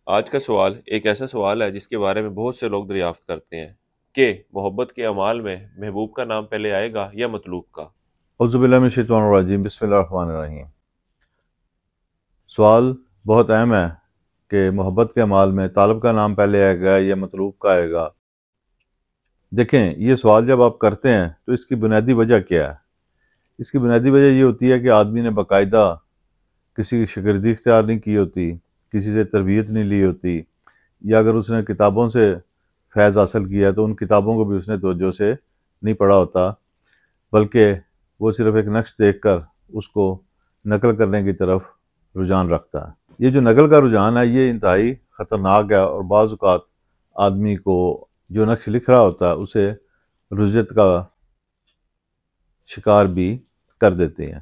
آج کا سوال ایک ایسا سوال ہے جس کے بارے میں بہت سے لوگ دریافت کرتے ہیں کہ محبت کے اعمال میں محبوب کا نام پہلے آئے گا یا مطلوب کا۔ اعوذ باللہ من الشیطان الرجیم، بسم اللہ الرحمن الرحیم۔ سوال بہت اہم ہے کہ محبت کے اعمال میں طالب کا نام پہلے آئے گا یا مطلوب کا آئے گا۔ دیکھیں، یہ سوال جب آپ کرتے ہیں تو اس کی بنیادی وجہ کیا ہے؟ اس کی بنیادی وجہ یہ ہوتی ہے کہ آدمی نے باقاعدہ کسی کی شاگردی اختیار نہیں کی ہوتی، کسی سے تربیت نہیں لی ہوتی، یا اگر اس نے کتابوں سے فیض حاصل کیا ہے تو ان کتابوں کو بھی اس نے توجہ سے نہیں پڑھا ہوتا، بلکہ وہ صرف ایک نقش دیکھ کر اس کو نقل کرنے کی طرف رجحان رکھتا ہے۔ یہ جو نقل کا رجحان ہے یہ انتہائی خطرناک ہے، اور بعض اوقات آدمی کو جو نقش لکھ رہا ہوتا ہے اسے رجعت کا شکار بھی کر دیتے ہیں۔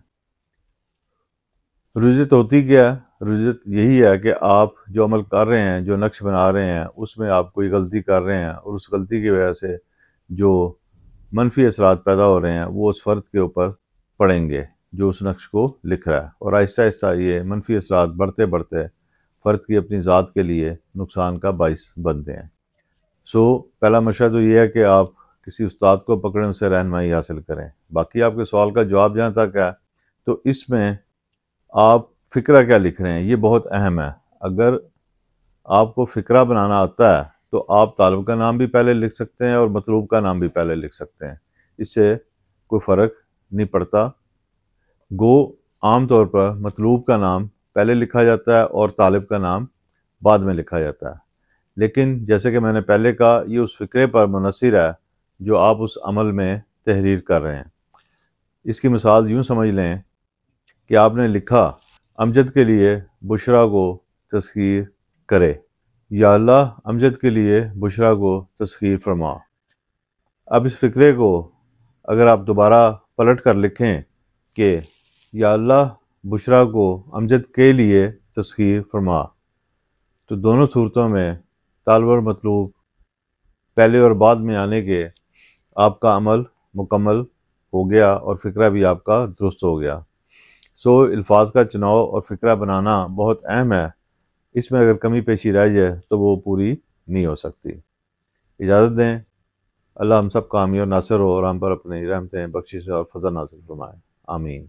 رجعت ہوتی کیا ہے؟ رجعت یہی ہے کہ آپ جو عمل کر رہے ہیں، جو نقش بنا رہے ہیں، اس میں آپ کوئی غلطی کر رہے ہیں، اور اس غلطی کی وجہ سے جو منفی اثرات پیدا ہو رہے ہیں وہ اس فرد کے اوپر پڑیں گے جو اس نقش کو لکھ رہا ہے، اور آہستہ آہستہ یہ منفی اثرات بڑھتے بڑھتے فرد کی اپنی ذات کے لیے نقصان کا باعث بنتے ہیں۔ پہلا مشورہ تو یہ ہے کہ آپ کسی استاد کو پکڑیں، ان سے رہنمائی حاصل کریں۔ باقی آپ کے سوال کا جواب جہاں تک ہے تو اس میں آپ فقرہ کیا لکھ رہے ہیں یہ بہت اہم ہے۔ اگر آپ کو فقرہ بنانا آتا ہے تو آپ طالب کا نام بھی پہلے لکھ سکتے ہیں اور مطلوب کا نام بھی پہلے لکھ سکتے ہیں، اس سے کوئی فرق نہیں پڑتا۔ گو عام طور پر مطلوب کا نام پہلے لکھا جاتا ہے اور طالب کا نام بعد میں لکھا جاتا ہے، لیکن جیسے کہ میں نے پہلے کہا یہ اس فقرے پر منحصر ہے جو آپ اس عمل میں تحریر کر رہے ہیں۔ اس کی مثال یوں سمجھ لیں کہ آپ نے لکھا امجد کے لیے بشرا کو تسخیر کرے، یا اللہ امجد کے لیے بشرا کو تسخیر فرما۔ اب اس فقرے کو اگر آپ دوبارہ پلٹ کر لکھیں کہ یا اللہ بشرا کو امجد کے لیے تسخیر فرما، تو دونوں صورتوں میں طالب اور مطلوب پہلے اور بعد میں آنے کے آپ کا عمل مکمل ہو گیا اور فقرہ بھی آپ کا درست ہو گیا۔ الفاظ کا چناؤ اور فقرہ بنانا بہت اہم ہے، اس میں اگر کمی پیشی رہ جائے تو وہ پوری نہیں ہو سکتی۔ اجازت دیں، اللہ ہم سب کا حامی اور ناصر ہو، اور ہم پر اپنی رحمتیں، بخشش اور فضل نازل فرمائے، آمین۔